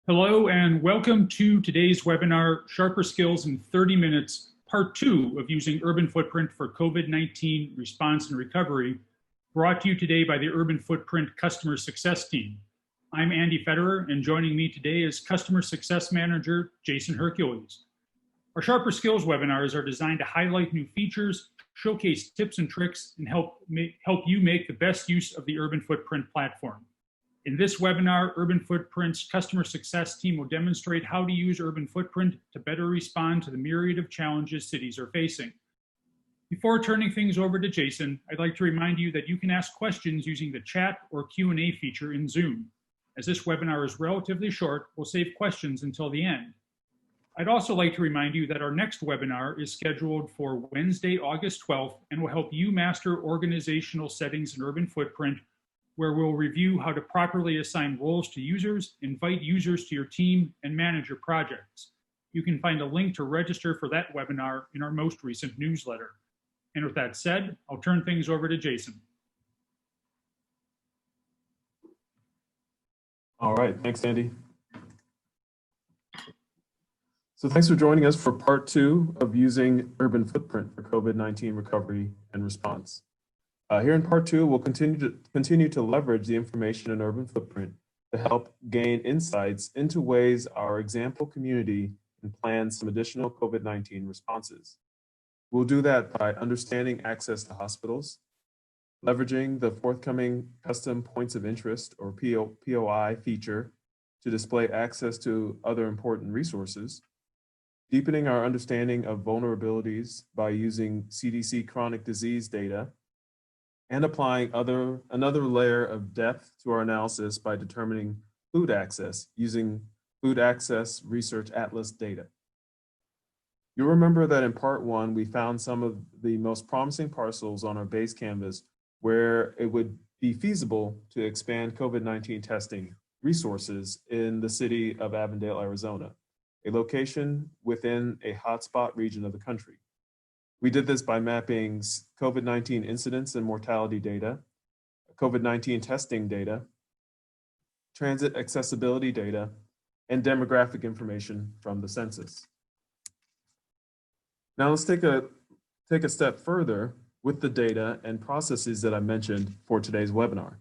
Hello and welcome to today's webinar, Sharper Skills in 30 Minutes, Part 2 of using Urban Footprint for COVID-19 Response and Recovery, brought to you today by the Urban Footprint Customer Success Team. I'm Andy Federer, and joining me today is Customer Success Manager Jason Hercules. Our Sharper Skills webinars are designed to highlight new features, showcase tips and tricks, and help you make the best use of the Urban Footprint platform. In this webinar, Urban Footprint's customer success team will demonstrate how to use Urban Footprint to better respond to the myriad of challenges cities are facing. Before turning things over to Jason, I'd like to remind you that you can ask questions using the chat or Q&A feature in Zoom. As this webinar is relatively short, we'll save questions until the end. I'd also like to remind you that our next webinar is scheduled for Wednesday, August 12th, and will help you master organizational settings in Urban Footprint, where we'll review how to properly assign roles to users, invite users to your team, and manage your projects. You can find a link to register for that webinar in our most recent newsletter. And with that said, I'll turn things over to Jason. All right, thanks, Andy. So thanks for joining us for part 2 of using Urban Footprint for COVID-19 recovery and response. Here in part 2, we'll continue to leverage the information in Urban Footprint to help gain insights into ways our example community can plan some additional COVID-19 responses. We'll do that by understanding access to hospitals, leveraging the forthcoming custom points of interest or POI feature to display access to other important resources, deepening our understanding of vulnerabilities by using CDC chronic disease data, and applying another layer of depth to our analysis by determining food access using Food Access Research Atlas data. You'll remember that in part 1, we found some of the most promising parcels on our base canvas where it would be feasible to expand COVID-19 testing resources in the city of Avondale, Arizona, a location within a hotspot region of the country. We did this by mapping COVID-19 incidence and mortality data, COVID-19 testing data, transit accessibility data, and demographic information from the census. Now let's take a step further with the data and processes that I mentioned for today's webinar.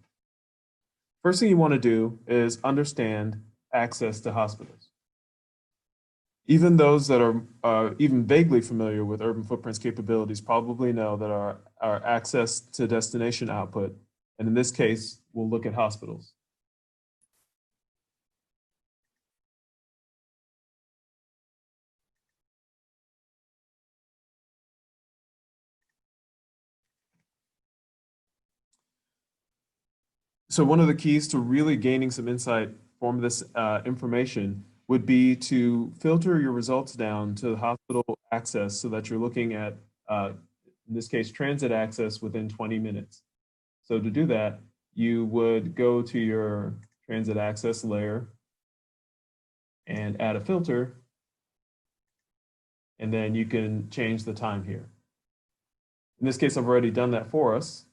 First thing you want to do is understand access to hospitals. Even those that are even vaguely familiar with Urban Footprint's capabilities probably know that our access to destination output, and in this case, we'll look at hospitals. So one of the keys to really gaining some insight from this information would be to filter your results down to the hospital access so that you're looking at, in this case, transit access within 20 minutes. So to do that, you would go to your transit access layer and add a filter, and then you can change the time here. In this case, I've already done that for us.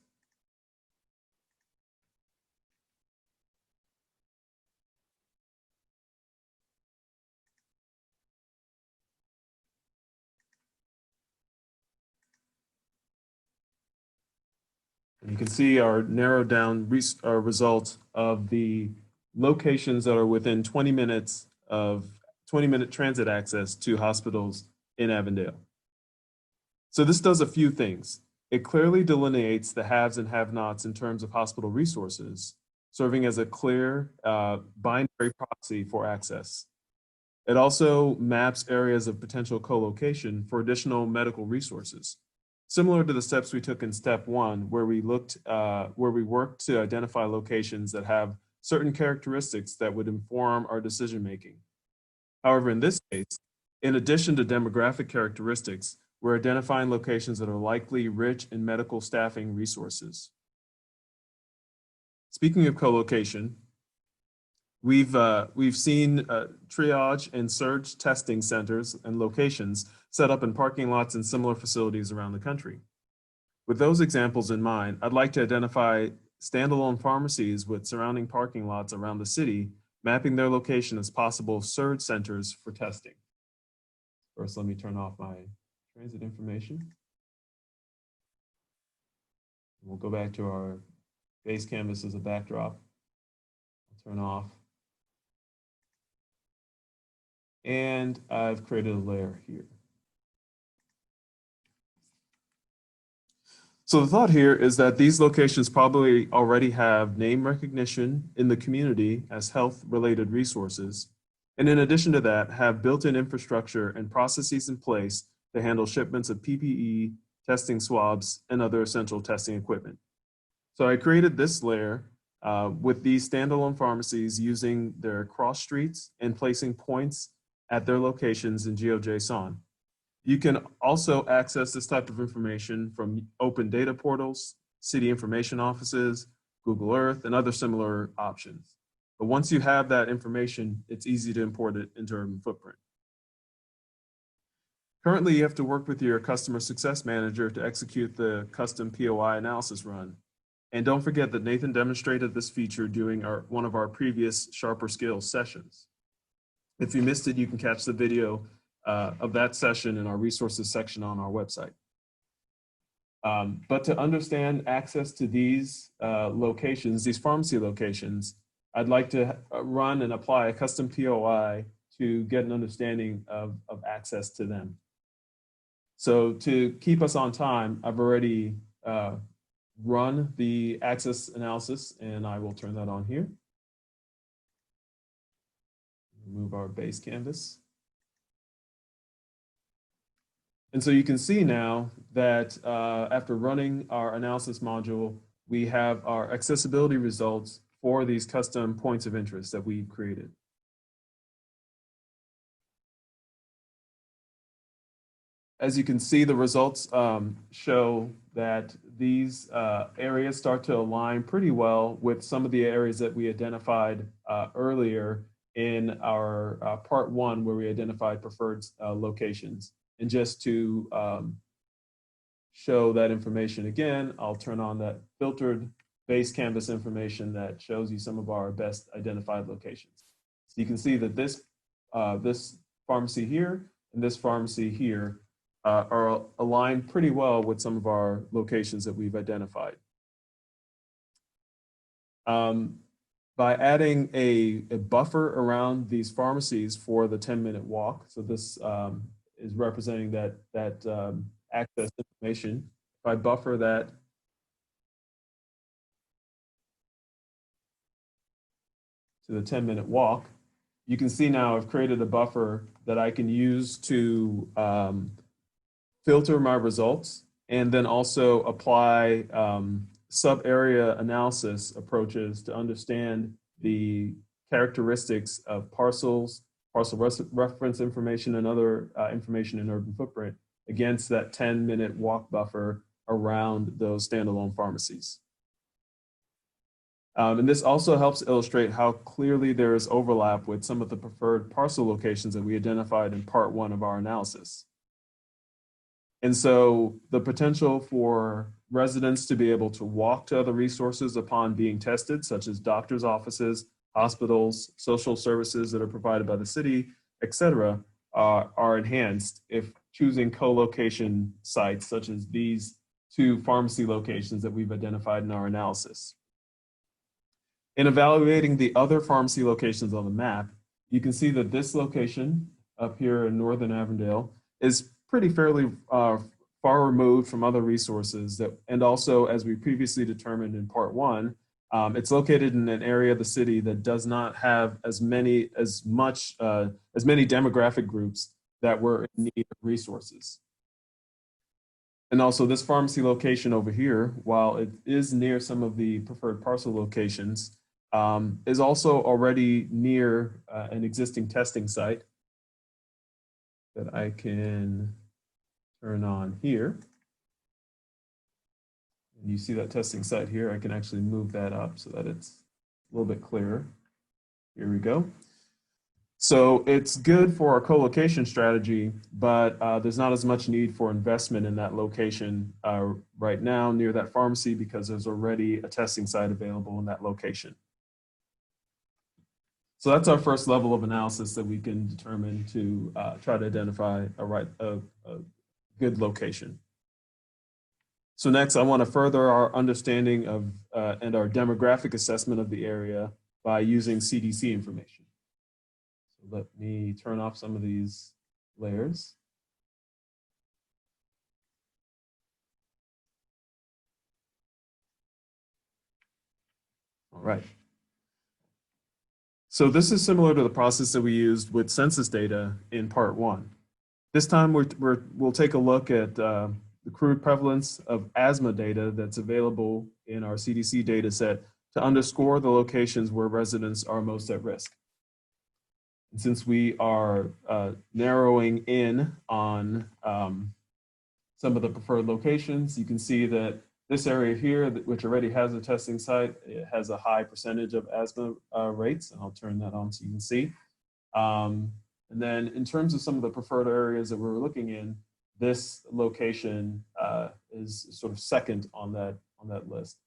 And you can see our narrowed down result of the locations that are within 20-minute transit access to hospitals in Avondale. So this does a few things. It clearly delineates the haves and have-nots in terms of hospital resources, serving as a clear binary proxy for access. It also maps areas of potential co-location for additional medical resources. Similar to the steps we took in step 1, where we worked to identify locations that have certain characteristics that would inform our decision-making. However, in this case, in addition to demographic characteristics, we're identifying locations that are likely rich in medical staffing resources. Speaking of co-location, we've seen triage and surge testing centers and locations set up in parking lots and similar facilities around the country. With those examples in mind, I'd like to identify standalone pharmacies with surrounding parking lots around the city mapping their location as possible surge centers for testing. First, let me turn off my transit information. We'll go back to our base canvas as a backdrop. I'll turn off. And I've created a layer here. So the thought here is that these locations probably already have name recognition in the community as health-related resources. And in addition to that, have built-in infrastructure and processes in place to handle shipments of PPE, testing swabs, and other essential testing equipment. So I created this layer with these standalone pharmacies using their cross streets and placing points at their locations in GeoJSON. You can also access this type of information from open data portals, city information offices, Google Earth, and other similar options. But once you have that information, it's easy to import it into UrbanFootprint. Currently, you have to work with your customer success manager to execute the custom POI analysis run. And don't forget that Nathan demonstrated this feature during one of our previous Sharper Skills sessions. If you missed it, you can catch the video of that session in our resources section on our website. But to understand access to these locations, these pharmacy locations, I'd like to run and apply a custom POI to get an understanding of access to them. So to keep us on time, I've already run the access analysis, and I will turn that on here. Move our base canvas. And so you can see now that after running our analysis module, we have our accessibility results for these custom points of interest that we've created. As you can see, the results show that these areas start to align pretty well with some of the areas that we identified earlier in our part one, where we identified preferred locations. And just to show that information again, I'll turn on that filtered base canvas information that shows you some of our best identified locations. So you can see that this pharmacy here and this pharmacy here are aligned pretty well with some of our locations that we've identified. By adding a buffer around these pharmacies for the 10-minute walk, so this is representing that access information. If I buffer that to the 10-minute walk, you can see now I've created a buffer that I can use to filter my results and then also apply sub-area analysis approaches to understand the characteristics of parcels, parcel reference information, and other information in UrbanFootprint against that 10-minute walk buffer around those standalone pharmacies. And this also helps illustrate how clearly there is overlap with some of the preferred parcel locations that we identified in part one of our analysis. And so the potential for residents to be able to walk to other resources upon being tested, such as doctors' offices, hospitals, social services that are provided by the city, et cetera, are enhanced if choosing co-location sites such as these two pharmacy locations that we've identified in our analysis. In evaluating the other pharmacy locations on the map, you can see that this location up here in Northern Avondale is pretty fairly far removed from other resources and also, as we previously determined in part one, it's located in an area of the city that does not have as many demographic groups that were in need of resources. And also this pharmacy location over here, while it is near some of the preferred parcel locations, is also already near an existing testing site that I can turn on here. And you see that testing site here. I can actually move that up so that it's a little bit clearer. Here we go. So it's good for our co-location strategy, but there's not as much need for investment in that location right now near that pharmacy because there's already a testing site available in that location. So that's our first level of analysis that we can determine to try to identify a good location. So next, I want to further our understanding of and our demographic assessment of the area by using CDC information. So let me turn off some of these layers. All right. So this is similar to the process that we used with census data in part 1. This time we'll take a look at the crude prevalence of asthma data that's available in our CDC data set to underscore the locations where residents are most at risk. And since we are narrowing in on some of the preferred locations, you can see that this area here, which already has a testing site, it has a high percentage of asthma rates, and I'll turn that on so you can see. And then in terms of some of the preferred areas that we're looking in, this location is sort of second on that list.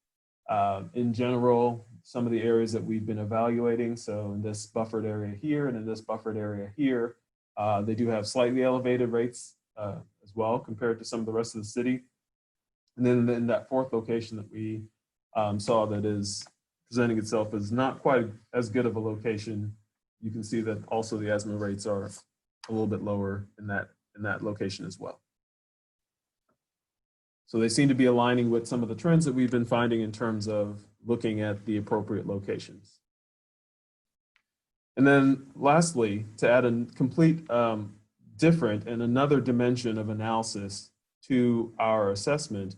In general, some of the areas that we've been evaluating, so in this buffered area here and in this buffered area here, they do have slightly elevated rates as well compared to some of the rest of the city. And then in that fourth location that we saw that is presenting itself as not quite as good of a location, you can see that also the asthma rates are a little bit lower in that location as well. So they seem to be aligning with some of the trends that we've been finding in terms of looking at the appropriate locations. And then lastly, to add a complete different and another dimension of analysis to our assessment,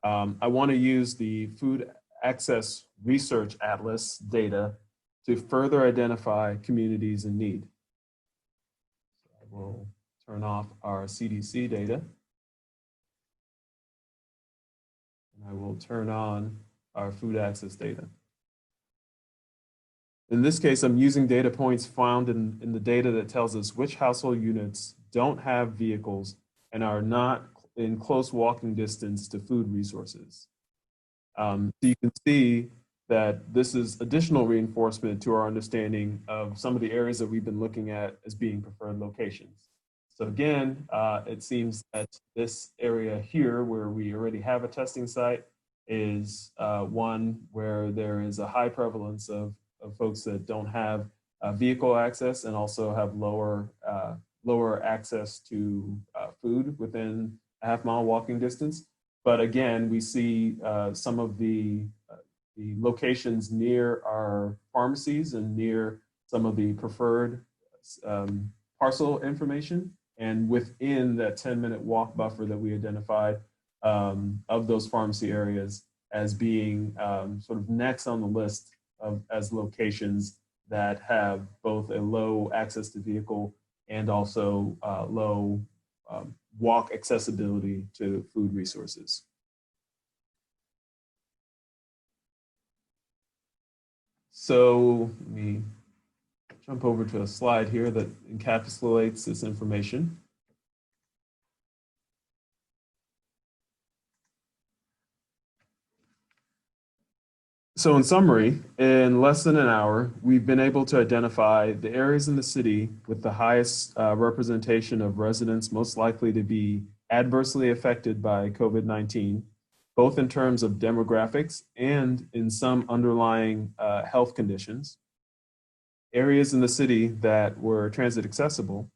I want to use the Food Access Research Atlas data to further identify communities in need. So I will turn off our CDC data. And I will turn on our food access data. In this case, I'm using data points found in the data that tells us which household units don't have vehicles and are not in close walking distance to food resources. So you can see that this is additional reinforcement to our understanding of some of the areas that we've been looking at as being preferred locations. So again, it seems that this area here where we already have a testing site is one where there is a high prevalence of folks that don't have vehicle access and also have lower access to food within a half-mile walking distance. But again, we see some of the locations near our pharmacies and near some of the preferred parcel information. And within that 10-minute walk buffer that we identified of those pharmacy areas as being sort of next on the list as locations that have both a low access to vehicle and also low walk accessibility to food resources. So let me jump over to a slide here that encapsulates this information. So in summary, in less than an hour, we've been able to identify the areas in the city with the highest representation of residents most likely to be adversely affected by COVID-19, both in terms of demographics and in some underlying health conditions. Areas in the city that were transit accessible,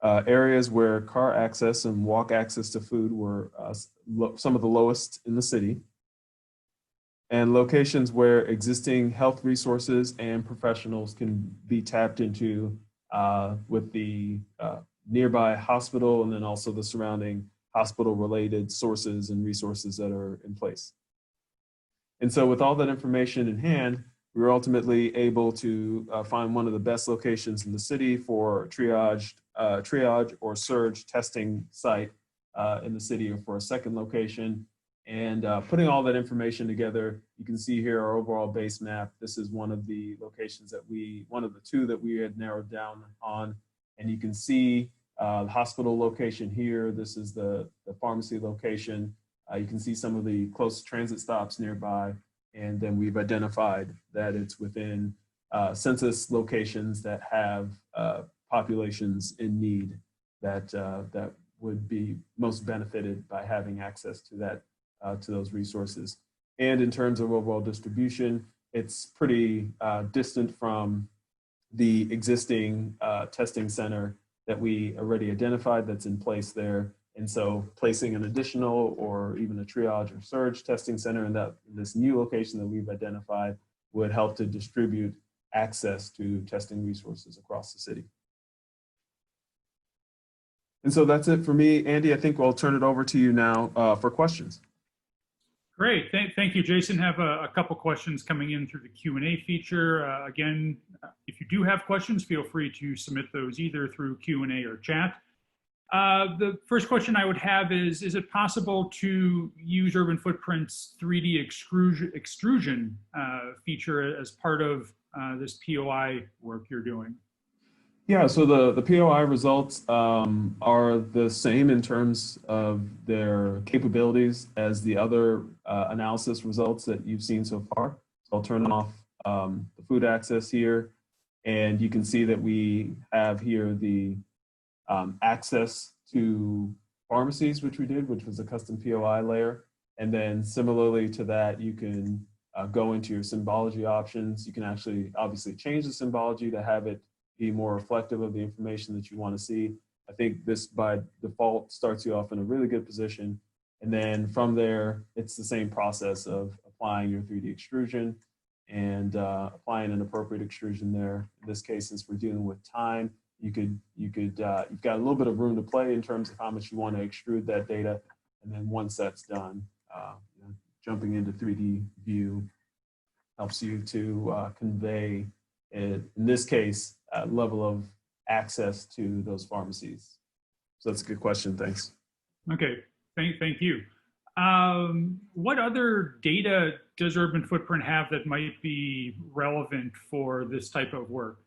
areas where car access and walk access to food were some of the lowest in the city, and locations where existing health resources and professionals can be tapped into with the nearby hospital and then also the surrounding hospital-related sources and resources that are in place. And so with all that information in hand, we were ultimately able to find one of the best locations in the city for triage or surge testing site in the city, or for a second location. And putting all that information together, you can see here our overall base map. This is one of the locations that one of the two that we had narrowed down on. And you can see the hospital location here. This is the pharmacy location. You can see some of the close transit stops nearby. And then we've identified that it's within census locations that have populations in need that would be most benefited by having access to that to those resources. And in terms of overall distribution, it's pretty distant from the existing testing center that we already identified that's in place there. And so placing an additional or even a triage or surge testing center in this new location that we've identified would help to distribute access to testing resources across the city. And so that's it for me. Andy, I think I'll turn it over to you now for questions. Great, thank you, Jason. Have a couple questions coming in through the Q&A feature. Again, if you do have questions, feel free to submit those either through Q&A or chat. The first question I would have is it possible to use UrbanFootprint's 3D extrusion feature as part of this POI work you're doing? Yeah, so the POI results are the same in terms of their capabilities as the other analysis results that you've seen so far. So I'll turn off the food access here, and you can see that we have here the access to pharmacies, which we did, which was a custom POI layer. And then similarly to that, you can go into your symbology options. You can actually obviously change the symbology to have it be more reflective of the information that you want to see. I think this by default starts you off in a really good position. And then from there, it's the same process of applying your 3D extrusion and applying an appropriate extrusion there. In this case, since we're dealing with time, you've got a little bit of room to play in terms of how much you want to extrude that data. And then once that's done, jumping into 3D view helps you to convey, in this case, a level of access to those pharmacies. So that's a good question. Thanks. Okay, thank you. What other data does UrbanFootprint have that might be relevant for this type of work?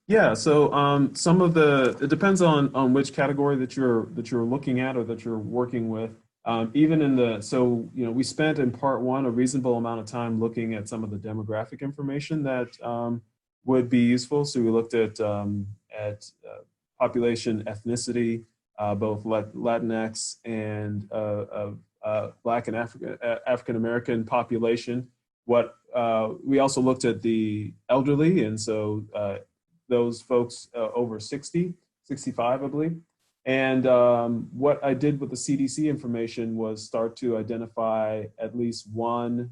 Yeah, so some of it depends on which category that you're looking at or that you're working with. Even in we spent in part one a reasonable amount of time looking at some of the demographic information that would be useful. So we looked at population ethnicity, both Latinx and Black and African American population. We also looked at the elderly, and so those folks over 60, 65, I believe. And what I did with the CDC information was start to identify at least one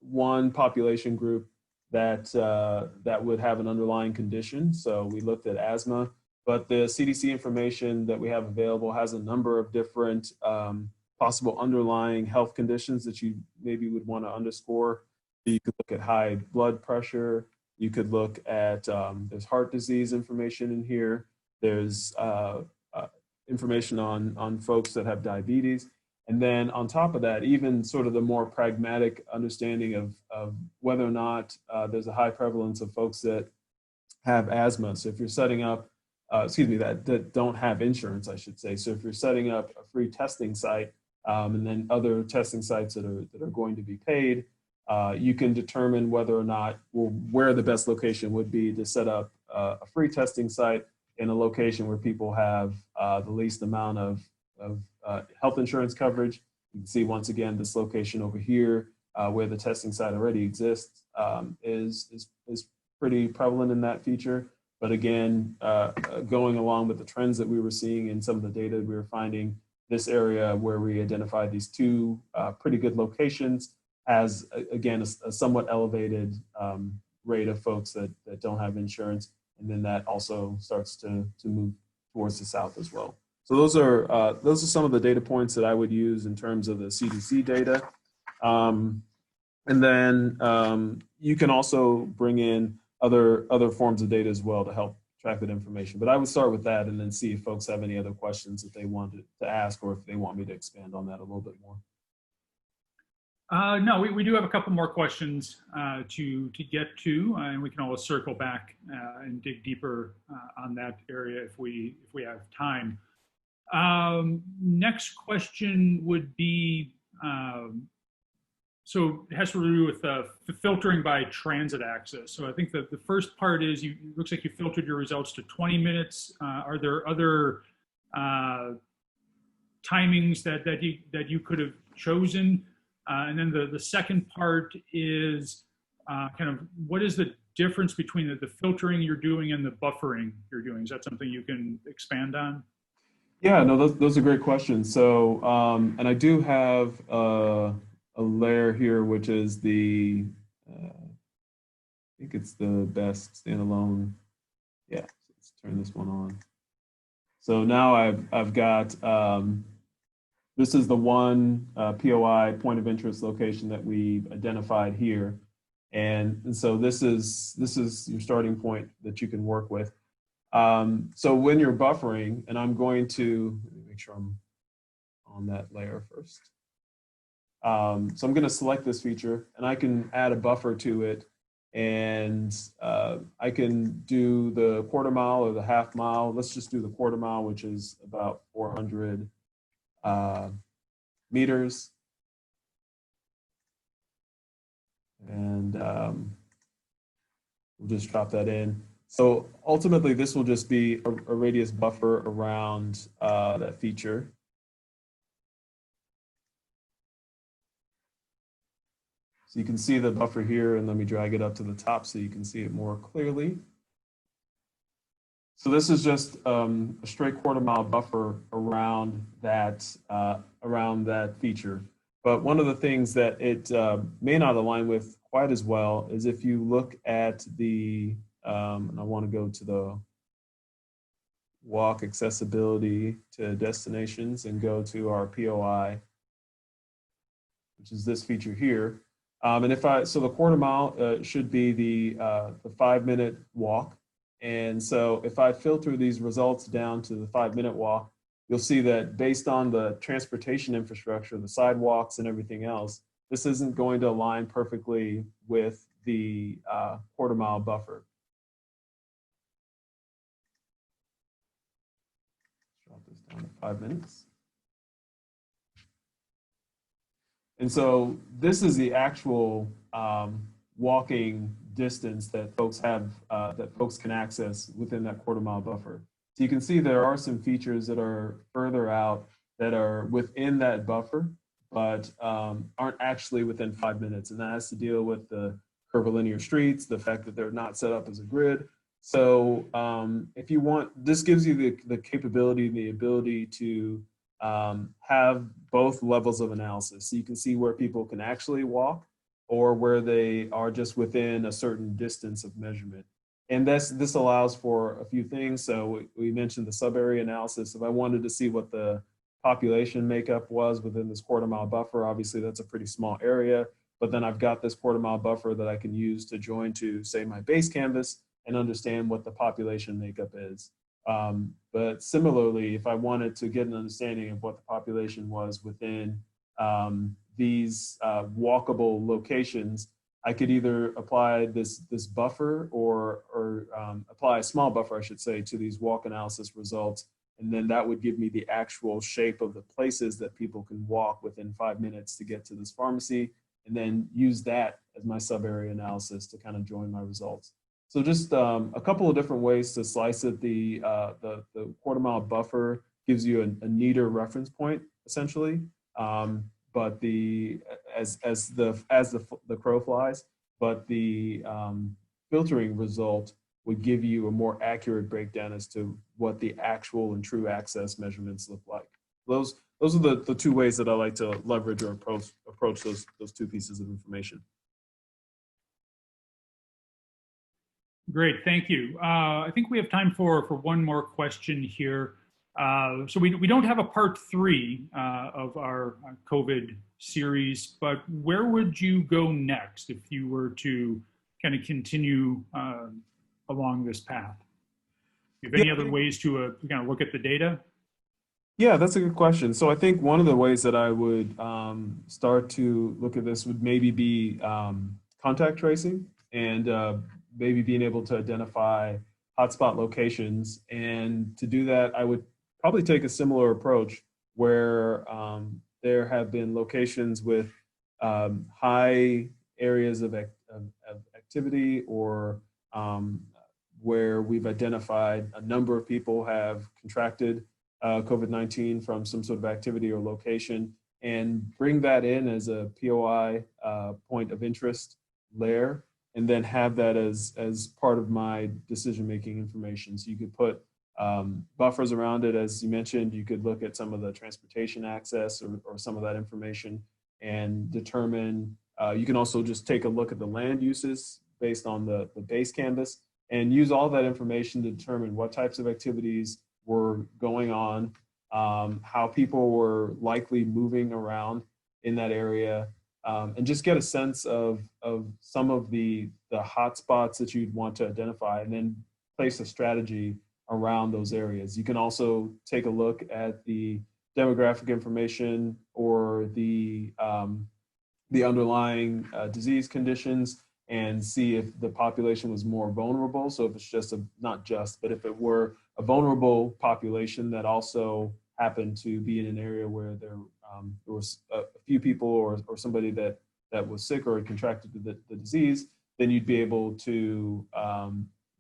population group that would have an underlying condition. So we looked at asthma, but the CDC information that we have available has a number of different possible underlying health conditions that you maybe would want to underscore. You could look at high blood pressure. You could look at, there's heart disease information in here. There's information on folks that have diabetes. And then on top of that, even sort of the more pragmatic understanding of whether or not there's a high prevalence of folks that have asthma. So if you're setting up, that don't have insurance, I should say. So if you're setting up a free testing site and then other testing sites that are going to be paid, you can determine whether or not, where the best location would be to set up a free testing site in a location where people have the least amount of health insurance coverage. You can see once again this location over here where the testing site already exists is pretty prevalent in that feature. But again, going along with the trends that we were seeing in some of the data we were finding, this area where we identified these two pretty good locations has, again, a somewhat elevated rate of folks that don't have insurance. And then that also starts to move towards the south as well. So those are some of the data points that I would use in terms of the CDC data. And then you can also bring in other forms of data as well to help track that information. But I would start with that and then see if folks have any other questions that they wanted to ask, or if they want me to expand on that a little bit more. No, we do have a couple more questions to get to, and we can always circle back and dig deeper on that area if we have time. Next question would be, So it has to do with filtering by transit access. So I think that the first part is it looks like you filtered your results to 20 minutes. Are there other timings that you could have chosen? And then the second part is kind of what is the difference between the filtering you're doing and the buffering you're doing? Is that something you can expand on? Yeah, no, those are great questions. So, and I do have a layer here, which is I think it's the best standalone. Yeah, so let's turn this one on. So now I've got, this is the one POI, point of interest location, that we've identified here. And so this is your starting point that you can work with. So when you're buffering, and I'm going to, let me make sure I'm on that layer first. So I'm going to select this feature, and I can add a buffer to it, and I can do the quarter mile or the half mile. Let's just do the quarter mile, which is about 400 meters. And we'll just drop that in. So ultimately, this will just be a radius buffer around that feature. So you can see the buffer here, and let me drag it up to the top so you can see it more clearly. So this is just a straight quarter mile buffer around that feature. But one of the things that it may not align with quite as well is if you look at the, and I want to go to the walk accessibility to destinations and go to our POI, which is this feature here. And so the quarter mile should be the 5-minute walk. And so if I filter these results down to the 5-minute walk, you'll see that based on the transportation infrastructure, the sidewalks and everything else, this isn't going to align perfectly with the quarter mile buffer. Drop this down to 5 minutes. And so this is the actual walking distance that folks have, that folks can access within that quarter mile buffer. So you can see there are some features that are further out that are within that buffer, but aren't actually within 5 minutes. And that has to deal with the curvilinear streets, the fact that they're not set up as a grid. So if you want, this gives you the capability and the ability to have both levels of analysis. So you can see where people can actually walk or where they are just within a certain distance of measurement. And this allows for a few things. So we mentioned the sub-area analysis. If I wanted to see what the population makeup was within this quarter mile buffer, obviously that's a pretty small area, but then I've got this quarter mile buffer that I can use to join to, say, my base canvas and understand what the population makeup is. But similarly, if I wanted to get an understanding of what the population was within these walkable locations, I could either apply this buffer or apply a small buffer, I should say, to these walk analysis results. And then that would give me the actual shape of the places that people can walk within 5 minutes to get to this pharmacy, and then use that as my sub-area analysis to kind of join my results. So just a couple of different ways to slice it. The quarter mile buffer gives you a neater reference point, essentially. But as the crow flies, but the filtering result would give you a more accurate breakdown as to what the actual and true access measurements look like. Those are the two ways that I like to leverage or approach those two pieces of information. Great, thank you. I think we have time for one more question here. So we don't have a part 3 of our COVID series, but where would you go next if you were to kind of continue along this path? Do you have any other ways to kind of look at the data? Yeah, that's a good question. So I think one of the ways that I would start to look at this would maybe be contact tracing and maybe being able to identify hotspot locations. And to do that, I would probably take a similar approach where there have been locations with high areas of activity or where we've identified a number of people have contracted COVID-19 from some sort of activity or location, and bring that in as a POI point of interest layer, and then have that as part of my decision-making information. So you could put buffers around it. As you mentioned, you could look at some of the transportation access or some of that information and determine, you can also just take a look at the land uses based on the base canvas and use all that information to determine what types of activities were going on, how people were likely moving around in that area, and just get a sense of some of the hot spots that you'd want to identify, and then place a strategy around those areas. You can also take a look at the demographic information or the underlying disease conditions and see if the population was more vulnerable. So if it's just not just, but if it were a vulnerable population that also happened to be in an area where there was a few people or somebody that was sick or had contracted the disease, then you'd be able to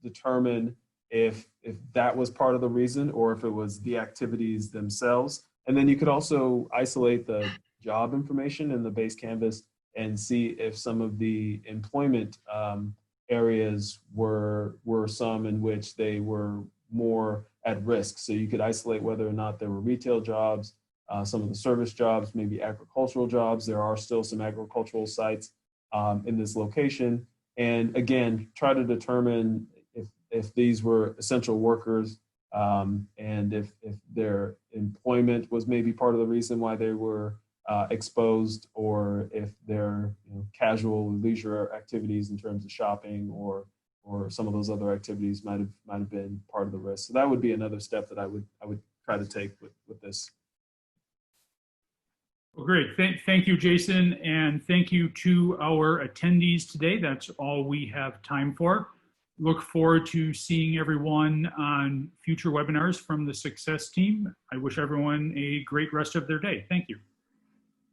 determine if that was part of the reason or if it was the activities themselves. And then you could also isolate the job information in the base canvas and see if some of the employment areas were some in which they were more at risk. So you could isolate whether or not there were retail jobs, some of the service jobs, maybe agricultural jobs. There are still some agricultural sites in this location. And again, try to determine if these were essential workers and if their employment was maybe part of the reason why they were exposed, or if their casual leisure activities in terms of shopping or some of those other activities might have been part of the risk. So that would be another step that I would try to take with this. Well, great. Thank you, Jason, and thank you to our attendees today. That's all we have time for. Look forward to seeing everyone on future webinars from the Success team. I wish everyone a great rest of their day. Thank you.